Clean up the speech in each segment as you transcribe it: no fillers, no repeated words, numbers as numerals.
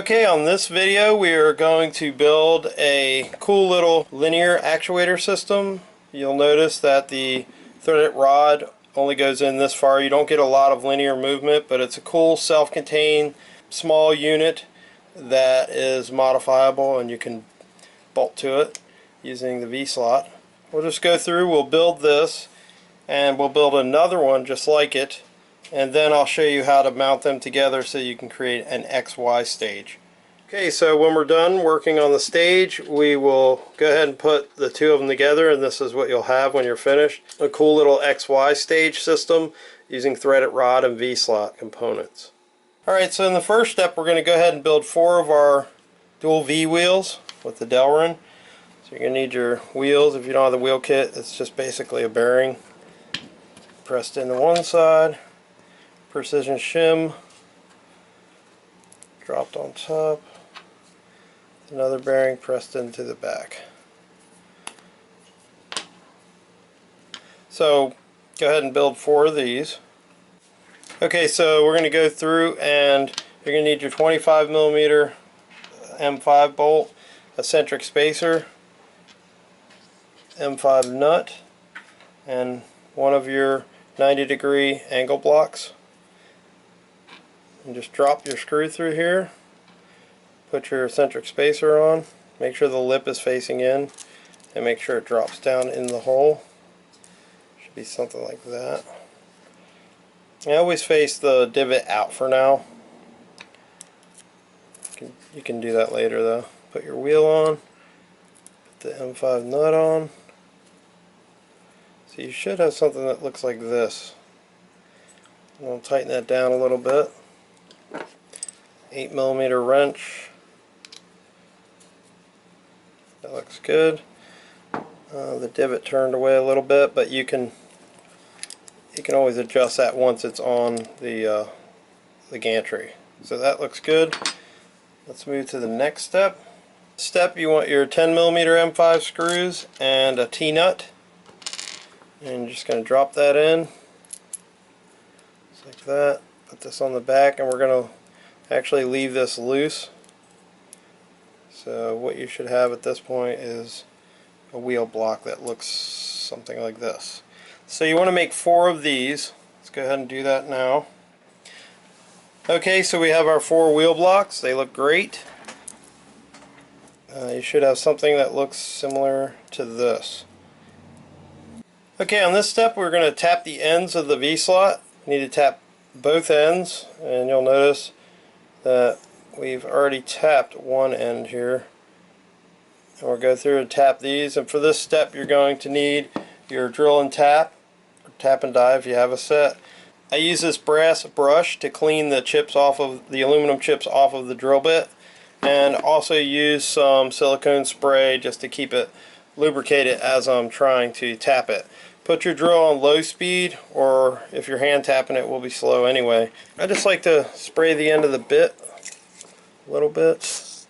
Okay, on this video we are going to build a cool little linear actuator system. You'll notice that the threaded rod only goes in this far. You don't get a lot of linear movement, but it's a cool self-contained small unit that is modifiable and you can bolt to it using the V-slot. We'll just go through, we'll build this, and we'll build another one just like it, and then I'll show you how to mount them together so you can create an XY stage. Okay, so when we're done working on the stage, we will go ahead and put the two of them together, and this is what you'll have when you're finished. A cool little XY stage system using threaded rod and V-slot components. Alright, so in the first step we're going to go ahead and build 4 of our dual V wheels with the Delrin. So you're going to need your wheels. If you don't have the wheel kit, it's just basically a bearing pressed into one side, precision shim dropped on top, another bearing pressed into the back. So go ahead and build 4 of these. Okay, so we're going to go through, and you're going to need your 25mm M5 bolt, a centric spacer, M5 nut, and one of your 90-degree angle blocks. And just drop your screw through here, put your centric spacer on, make sure the lip is facing in, and make sure it drops down in the hole. Should be something like that. I always face the divot out for now. You can do that later though. Put your wheel on, put the M5 nut on. So you should have something that looks like this. I'll tighten that down a little bit. 8mm wrench. That looks good. The divot turned away a little bit, but you can always adjust that once it's on the gantry. So that looks good. Let's move to the next step. You want your 10mm M5 screws and a Tnut. And you're just going to drop that in. Just like that. Put this on the back, and we're going to actually leave this loose. So what you should have at this point is a wheel block that looks something like this. So you want to make 4 of these. Let's go ahead and do that now. Okay, so we have our 4 wheel blocks. They look great. You should have something that looks similar to this. Okay, on this step we're going to tap the ends of the V-slot. You need to tap both ends, and you'll notice that we've already tapped one end here. And we'll go through and tap these, and for this step you're going to need your drill and tap, or tap and die if you have a set. I use this brass brush to clean the chips off of the aluminum chips off of the drill bit, and also use some silicone spray just to keep it lubricated as I'm trying to tap it. Put your drill on low speed, or if you're hand tapping it will be slow anyway. I just like to spray the end of the bit a little bit,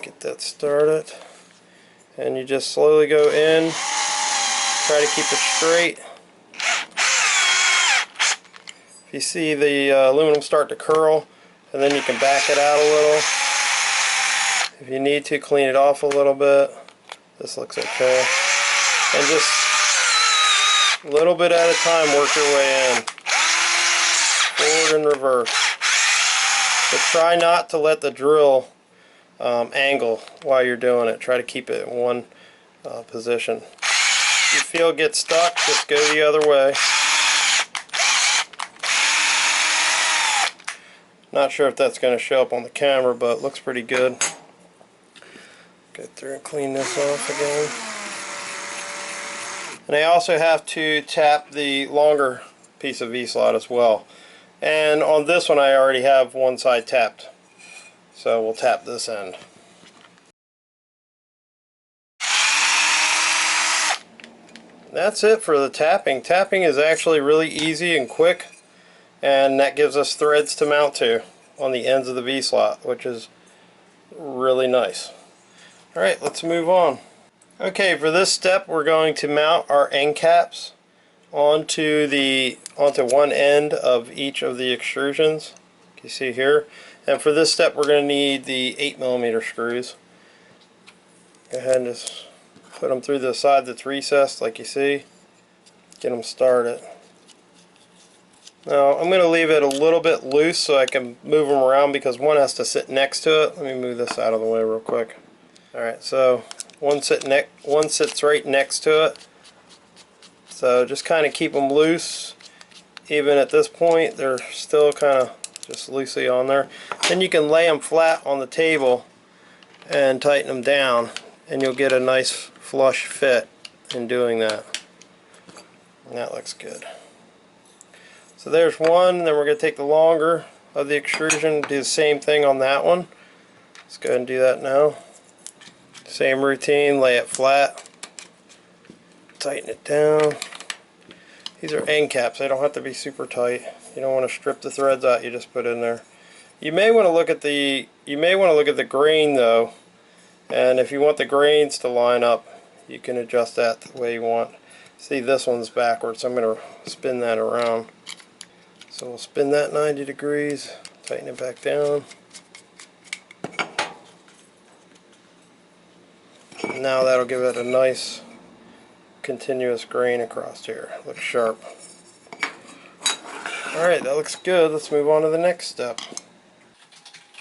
get that started, and you just slowly go in, try to keep it straight. If you see the aluminum start to curl, and then you can back it out a little. If you need to, clean it off a little bit. This looks okay. And just a little bit at a time work your way in. Forward and reverse. But try not to let the drill angle while you're doing it. Try to keep it in one position. If you feel it gets stuck, just go the other way. Not sure if that's going to show up on the camera, but it looks pretty good. Go through and clean this off again. And I also have to tap the longer piece of V-slot as well. And on this one I already have one side tapped. So we'll tap this end. That's it for the tapping. Tapping is actually really easy and quick, and that gives us threads to mount to on the ends of the V-slot, which is really nice. Alright, let's move on. Okay, for this step we're going to mount our end caps onto one end of each of the extrusions. You see here, And for this step we're going to need the 8mm screws. Go ahead and just put them through the side that's recessed like you see. Get them started. Now I'm going to leave it a little bit loose so I can move them around because one has to sit next to it. Let me move this out of the way real quick. Alright, so one sits right next to it. So just kind of keep them loose. Even at this point they're still kind of just loosely on there. Then you can lay them flat on the table and tighten them down, and you'll get a nice flush fit in doing that. And that looks good. So there's one. Then we're going to take the longer of the extrusion, do the same thing on that one. Let's go ahead and do that now. Same routine, lay it flat, tighten it down. These are end caps, they don't have to be super tight. You don't want to strip the threads out, you just put in there. You may want to look at the grain though, and if you want the grains to line up, you can adjust that the way you want. See, this one's backwards, so I'm going to spin that around. So we'll spin that 90 degrees, tighten it back down. Now that'll give it a nice continuous grain across here. Looks sharp. Alright, that looks good. Let's move on to the next step.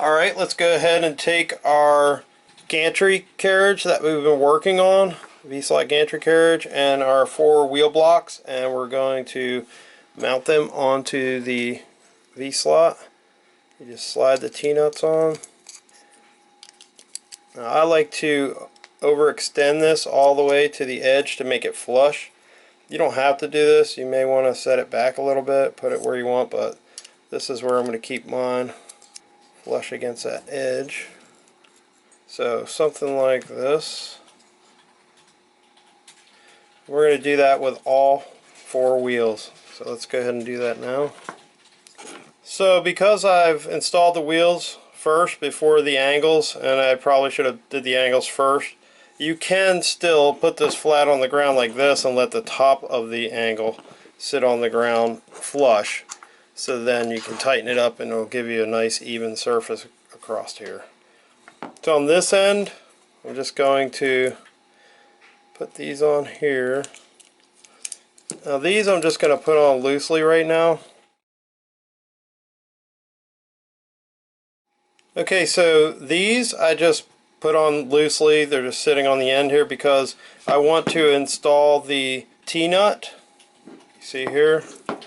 Alright, let's go ahead and take our gantry carriage that we've been working on, VSlot gantry carriage, and our 4 wheel blocks, and we're going to mount them onto the V-slot. You just slide the T-nuts on. Now, I like to overextend this all the way to the edge to make it flush. You don't have to do this. You may want to set it back a little bit, put it where you want, but this is where I'm going to keep mine flush against that edge. So something like this. We're going to do that with all 4 wheels. So let's go ahead and do that now. So because I've installed the wheels first before the angles, and I probably should have did the angles first, you can still put this flat on the ground like this and let the top of the angle sit on the ground flush. So then you can tighten it up and it'll give you a nice even surface across here. So on this end, I'm just going to put these on here. Now these I'm just going to put on loosely right now. Okay, so these I just put on loosely. They're just sitting on the end here because I want to install the T-nut. You see here? I'm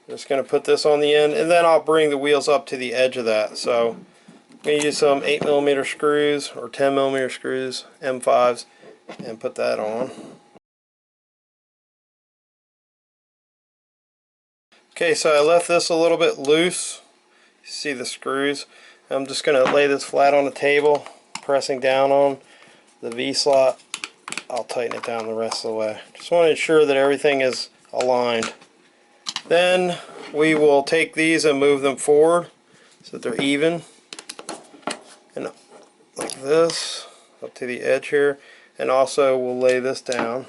just going to put this on the end, and then I'll bring the wheels up to the edge of that. So I'm going to use some 8mm screws or 10mm screws, M5s, and put that on. Okay, so I left this a little bit loose. You see the screws. I'm just going to lay this flat on the table, pressing down on the V-slot. I'll tighten it down the rest of the way. Just want to ensure that everything is aligned. Then we will take these and move them forward so that they're even, and like this up to the edge here, and also we'll lay this down,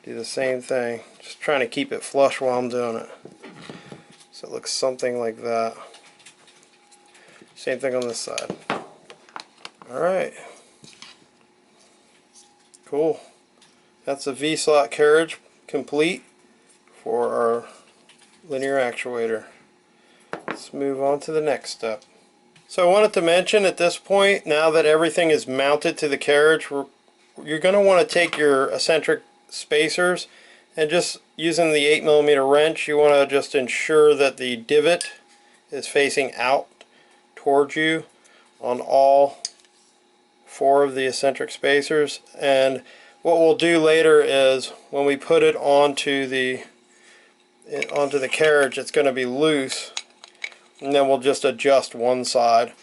do the same thing, just trying to keep it flush while I'm doing it, so it looks something like that. Same thing on this side. Alright, cool. That's the V-slot carriage complete for our linear actuator. Let's move on to the next step. So I wanted to mention at this point, now that everything is mounted to the carriage, you're going to want to take your eccentric spacers and just using the 8mm wrench, you want to just ensure that the divot is facing out towards you on all 4 of the eccentric spacers. And what we'll do later is when we put it onto the carriage, it's going to be loose, and then we'll just adjust one side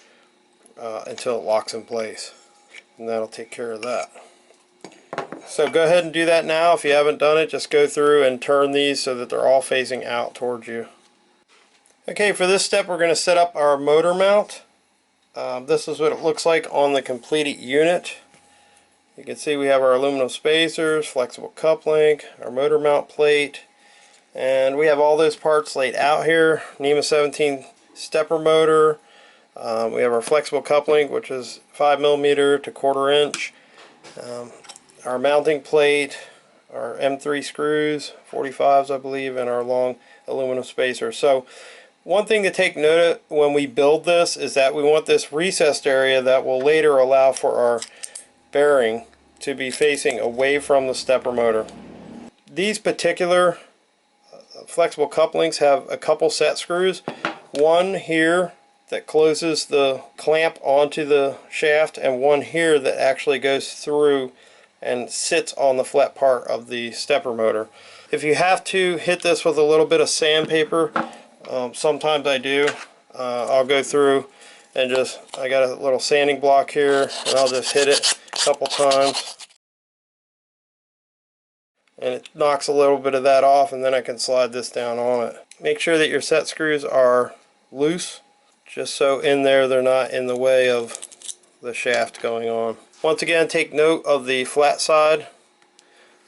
until it locks in place, and that'll take care of that. So go ahead and do that now. If you haven't done it, just go through and turn these so that they're all facing out towards you. Okay, for this step we're going to set up our motor mount. This is what it looks like on the completed unit. You can see we have our aluminum spacers, flexible cup link, our motor mount plate, and we have all those parts laid out here. NEMA 17 stepper motor, We have our flexible coupling, which is 5mm to 1/4 inch. Our mounting plate, our M3 screws, 45s I believe, and our long aluminum spacer. So one thing to take note of when we build this is that we want this recessed area that will later allow for our bearing to be facing away from the stepper motor. These particular flexible couplings have a couple set screws. One here that closes the clamp onto the shaft, and one here that actually goes through and sits on the flat part of the stepper motor. If you have to hit this with a little bit of sandpaper, sometimes I do, I'll go through and I got a little sanding block here, and I'll just hit it a couple times, and it knocks a little bit of that off, and then I can slide this down on it. Make sure that your set screws are loose, just so in there they're not in the way of the shaft going on. Once again, take note of the flat side.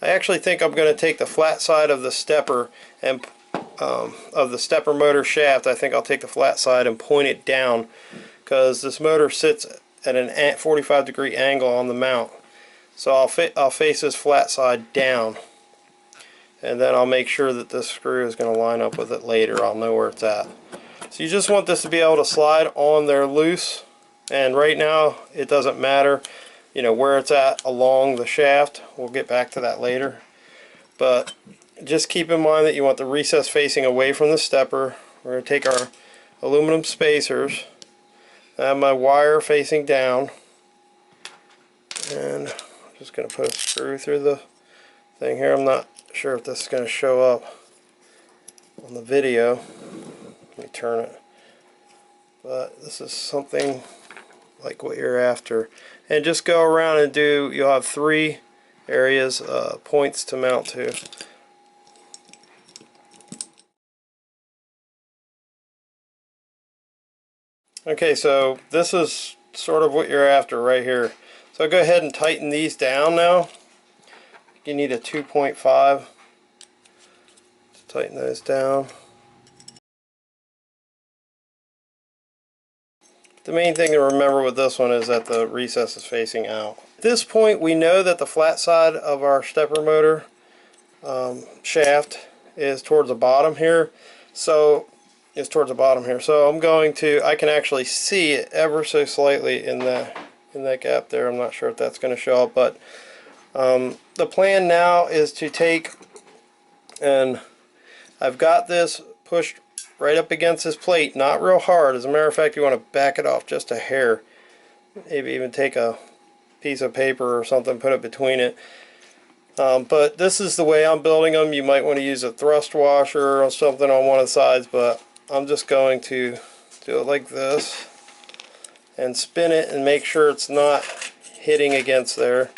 I actually think I'm going to take the flat side of the stepper and of the stepper motor shaft. I think I'll take the flat side and point it down, because this motor sits at an 45-degree angle on the mount. So I'll face this flat side down, and then I'll make sure that this screw is going to line up with it later. I'll know where it's at. So you just want this to be able to slide on there loose, and right now it doesn't matter, you know, where it's at along the shaft. We'll get back to that later, but just keep in mind that you want the recess facing away from the stepper. We're going to take our aluminum spacers. I have my wire facing down, and I'm just going to put a screw through the thing here. I'm not sure if this is going to show up on the video. Let me turn it. But this is something like what you're after. And just go around and you'll have 3 areas, points to mount to. Okay, so this is sort of what you're after right here. So go ahead and tighten these down now. You need a 2.5 to tighten those down. The main thing to remember with this one is that the recess is facing out. At this point, we know that the flat side of our stepper motor shaft is towards the bottom here. So I'm going to, I can actually see it ever so slightly in that gap there. I'm not sure if that's going to show up, but the plan now is to take, and I've got this pushed right up against this plate, not real hard. As a matter of fact, you want to back it off just a hair. Maybe even take a piece of paper or something, put it between it. But this is the way I'm building them. You might want to use a thrust washer or something on one of the sides, but I'm just going to do it like this and spin it and make sure it's not hitting against there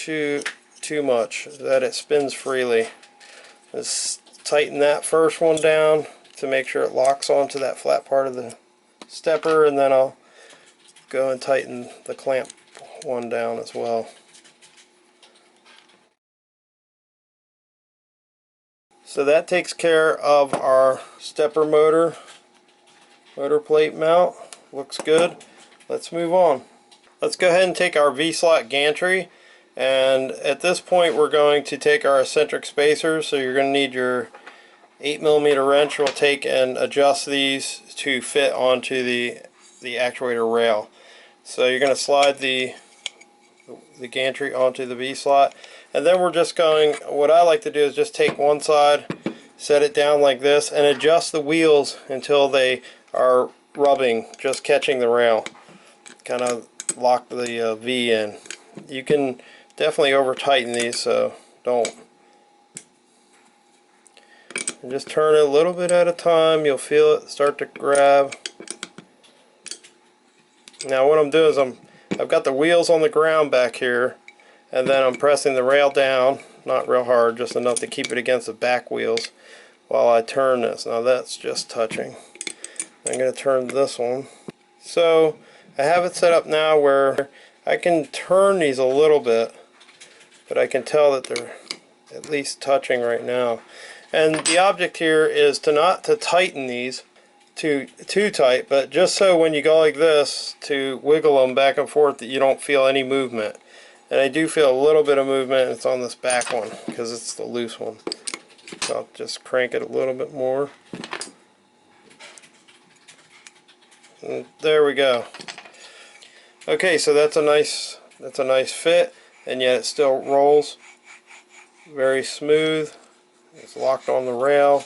too much, that it spins freely. Just tighten that first one down to make sure it locks onto that flat part of the stepper, and then I'll go and tighten the clamp one down as well. So that takes care of our stepper motor plate mount. Looks good. Let's move on. Let's go ahead and take our VSlot gantry, and at this point we're going to take our eccentric spacers. So you're going to need your 8mm wrench. We'll take and adjust these to fit onto the actuator rail. So you're going to slide the gantry onto the V-slot, and then we're just going, what I like to do is just take one side, set it down like this, and adjust the wheels until they are rubbing, just catching the rail. Kind of lock the V in. You can definitely over tighten these, so don't. And just turn it a little bit at a time. You'll feel it start to grab. Now what I'm doing is I've got the wheels on the ground back here, and then I'm pressing the rail down, not real hard, just enough to keep it against the back wheels while I turn this. Now that's just touching. I'm going to turn this one. So I have it set up now where I can turn these a little bit, but I can tell that they're at least touching right now. And the object here is not to tighten these too tight, but just so when you go like this to wiggle them back and forth that you don't feel any movement. And I do feel a little bit of movement. It's on this back one because it's the loose one. So I'll just crank it a little bit more. And there we go. Okay, so that's a nice fit, and yet it still rolls very smooth. It's locked on the rail.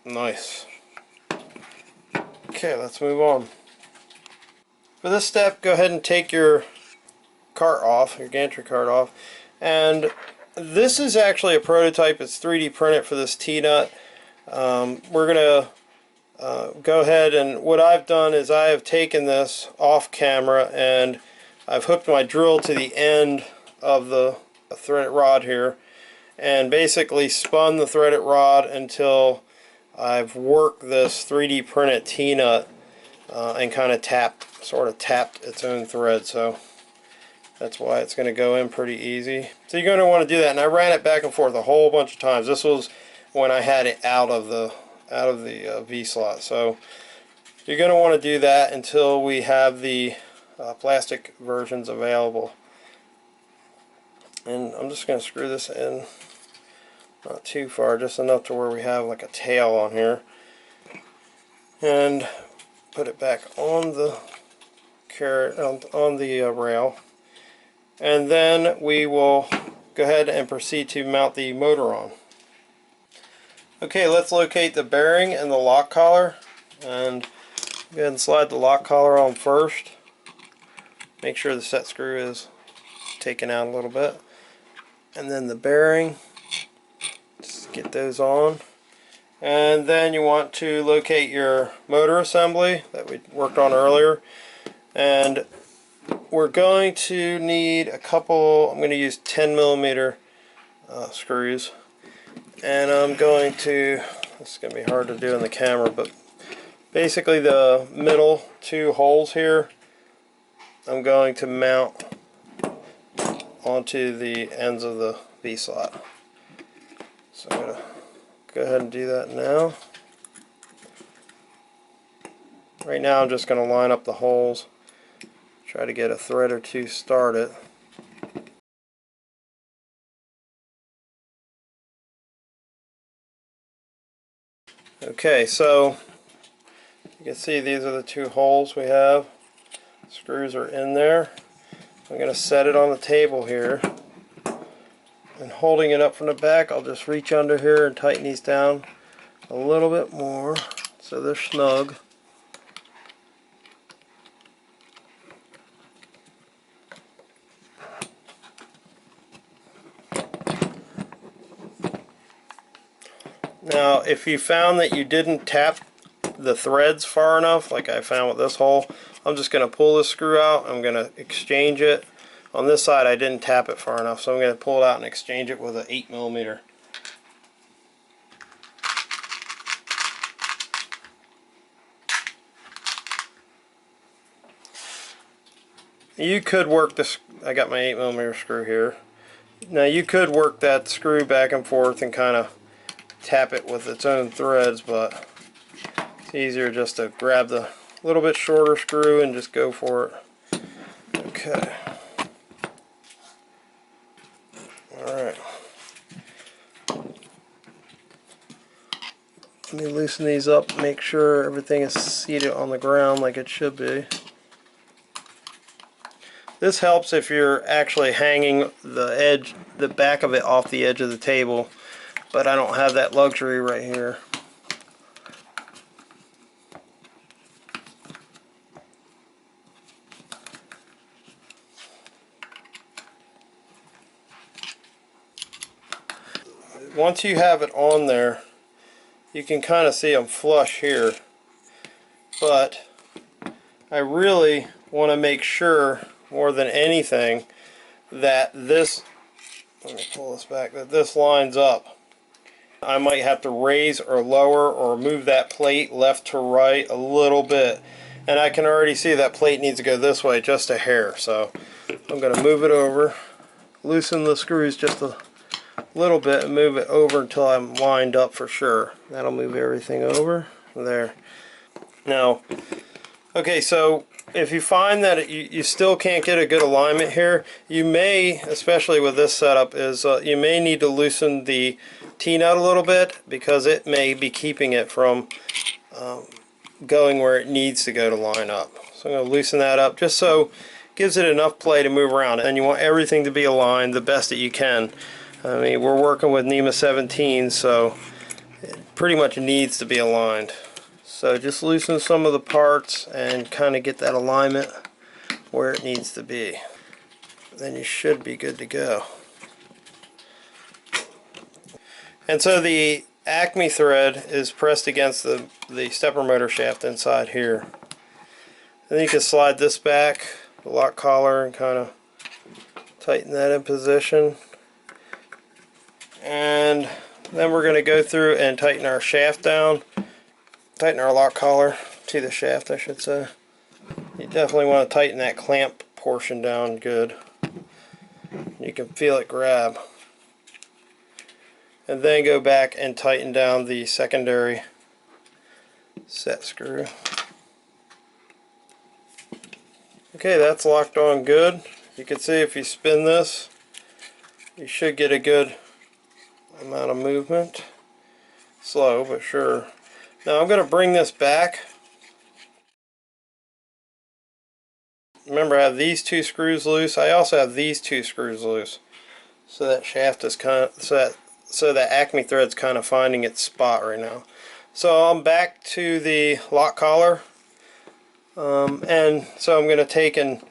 Nice. Okay, let's move on. For this step, go ahead and take your cart off, your gantry cart off, and this is actually a prototype. It's 3D printed for this Tnut. We're gonna go ahead, and what I've done is I have taken this off camera and I've hooked my drill to the end of the threaded rod here and basically spun the threaded rod until I've worked this 3D printed Tnut and kind of sort of tapped its own thread. So that's why it's going to go in pretty easy. So you're going to want to do that, and I ran it back and forth a whole bunch of times. This was when I had it out of the V-slot. So you're going to want to do that until we have the plastic versions available. And I'm just going to screw this in, not too far, just enough to where we have like a tail on here, and put it back on the rail. And then we will go ahead and proceed to mount the motor on. Okay, let's locate the bearing and the lock collar, and go ahead and slide the lock collar on first. Make sure the set screw is taken out a little bit, and then the bearing, just get those on. And then you want to locate your motor assembly that we worked on earlier, and we're going to need a couple. I'm going to use 10mm screws, and I'm going to, this is going to be hard to do in the camera, but basically the middle two holes here I'm going to mount onto the ends of the V-slot. So I'm going to go ahead and do that now. Right now I'm just going to line up the holes, try to get a thread or two started. Okay, so you can see these are the two holes we have. Screws are in there. I'm going to set it on the table here, and holding it up from the back, I'll just reach under here and tighten these down a little bit more so they're snug. Now, if you found that you didn't tap the threads far enough, like I found with this hole, I'm just going to pull this screw out. I'm going to exchange it. On this side I didn't tap it far enough, so I'm going to pull it out and exchange it with an 8mm. You could work this, I got my 8mm screw here. Now you could work that screw back and forth and kind of tap it with its own threads, but it's easier just to grab the little bit shorter screw and just go for it. Okay. Alright. Let me loosen these up, make sure everything is seated on the ground like it should be. This helps if you're actually hanging the back of it off the edge of the table, but I don't have that luxury right here. Once you have it on there, you can kind of see them flush here, but I really want to make sure more than anything that this, let me pull this back, that this lines up. I might have to raise or lower or move that plate left to right a little bit, and I can already see that plate needs to go this way just a hair. So I'm going to move it over, loosen the screws just a little bit and move it over until I'm lined up for sure. That'll move everything over there. Now, okay, so if you find that you still can't get a good alignment here, you may, especially with this setup, is you may need to loosen the T-nut a little bit, because it may be keeping it from going where it needs to go to line up. So I'm going to loosen that up just so it gives it enough play to move around, and you want everything to be aligned the best that you can. I mean, we're working with NEMA 17, so it pretty much needs to be aligned. So just loosen some of the parts and kind of get that alignment where it needs to be. Then you should be good to go. And so the Acme thread is pressed against the stepper motor shaft inside here. Then you can slide this back, the lock collar, and kind of tighten that in position. And then we're going to go through and tighten our shaft down, tighten our lock collar to the shaft, I should say. You definitely want to tighten that clamp portion down good. You can feel it grab. And then go back and tighten down the secondary set screw. Okay, that's locked on good. You can see if you spin this, you should get a good amount of movement. Slow, but sure. Now I'm going to bring this back. Remember, I have these two screws loose. I also have these two screws loose. So that shaft is kind of, so that Acme thread's kind of finding its spot right now. So I'm back to the lock collar. And so I'm going to take and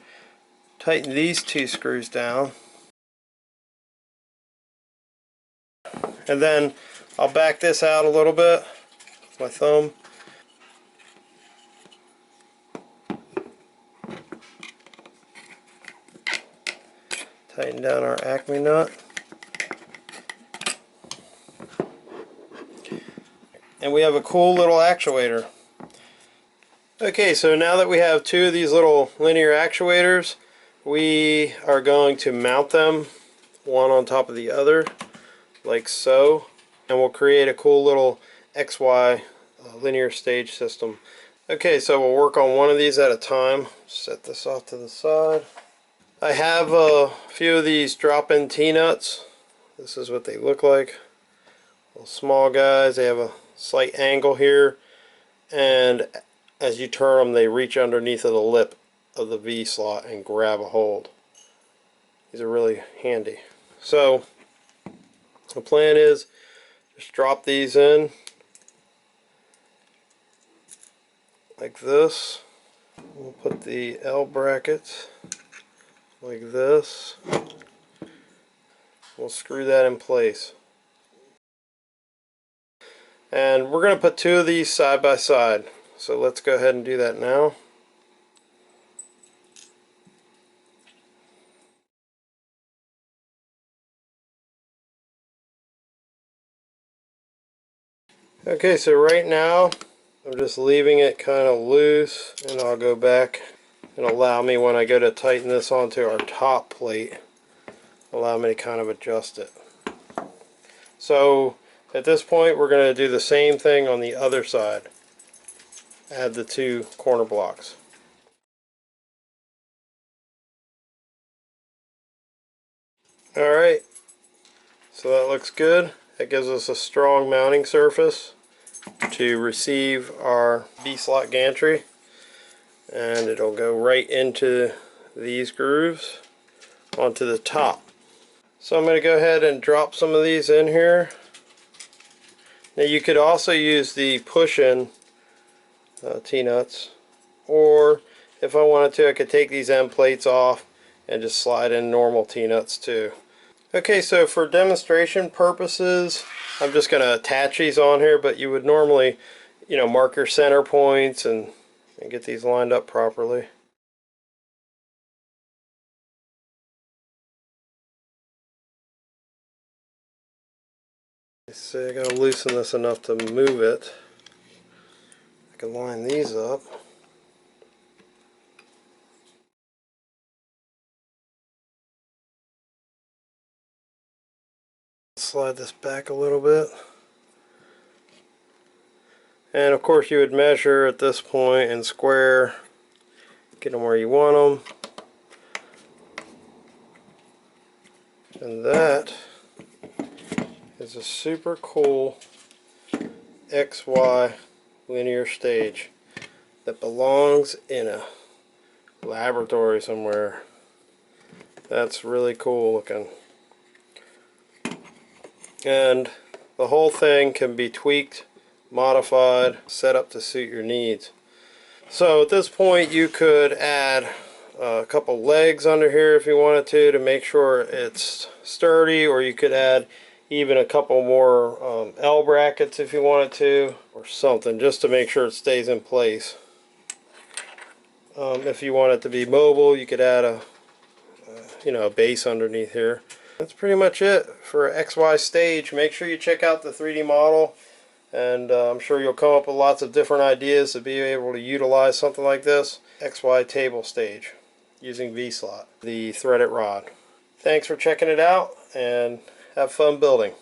tighten these two screws down. And then I'll back this out a little bit with my thumb. Tighten down our Acme nut. And we have a cool little actuator. Okay, so now that we have two of these little linear actuators, we are going to mount them one on top of the other, like so, and we'll create a cool little XY linear stage system. Okay, so we'll work on one of these at a time. Set this off to the side. I have a few of these drop-in T-nuts. This is what they look like. Little small guys. They have a slight angle here, and as you turn them, they reach underneath of the lip of the V slot and grab a hold. These are really handy. So the plan is just drop these in like this. We'll put the L brackets like this. We'll screw that in place. And we're going to put two of these side by side. So let's go ahead and do that now. Okay, so right now I'm just leaving it kind of loose, and I'll go back and allow me, when I go to tighten this onto our top plate, allow me to kind of adjust it. So at this point we're going to do the same thing on the other side. Add the two corner blocks. Alright, so that looks good. That gives us a strong mounting surface to receive our VSlot gantry, and it'll go right into these grooves onto the top. So I'm going to go ahead and drop some of these in here. Now you could also use the push-in T-nuts, or if I wanted to, I could take these end plates off and just slide in normal T-nuts too. Okay, so for demonstration purposes, I'm just going to attach these on here, but you would normally, mark your center points and get these lined up properly. So I gotta loosen this enough to move it. I can line these up. slide this back a little bit. And of course you would measure at this point and square, get them where you want them. And that is a super cool XY linear stage that belongs in a laboratory somewhere. That's really cool looking. And the whole thing can be tweaked, modified, set up to suit your needs. So at this point you could add a couple legs under here if you wanted to make sure it's sturdy, or you could add even a couple more L brackets if you wanted to, or something just to make sure it stays in place. If you want it to be mobile, you could add a a base underneath here. That's pretty much it for XY stage. Make sure you check out the 3D model, and I'm sure you'll come up with lots of different ideas to be able to utilize something like this XY table stage using VSlot, the threaded rod. Thanks for checking it out, and have fun building.